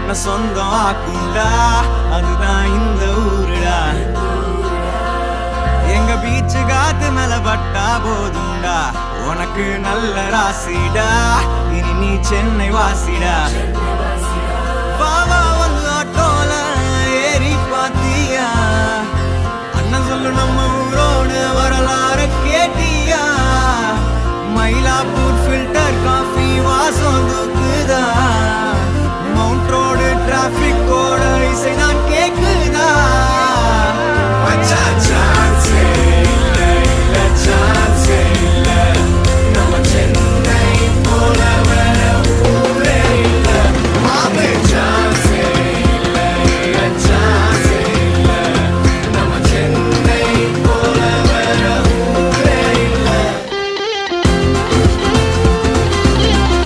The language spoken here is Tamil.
உன்னை சொந்தம் ஆக்குண்டா, அதுதான் இந்த ஊருடா. எங்க பீச்சு காத்து மேல பட்டா போதுண்டா, உனக்கு நல்ல ராசிடா, இனி நீ சென்னை வாசிடா. பாவா வந்து ஆட்டோல ஏறி பாத்தியா, அண்ணன் சொல்லு நம்ம ஊரோடு வரலாறு கேட்டியா. மயிலாப்பூர்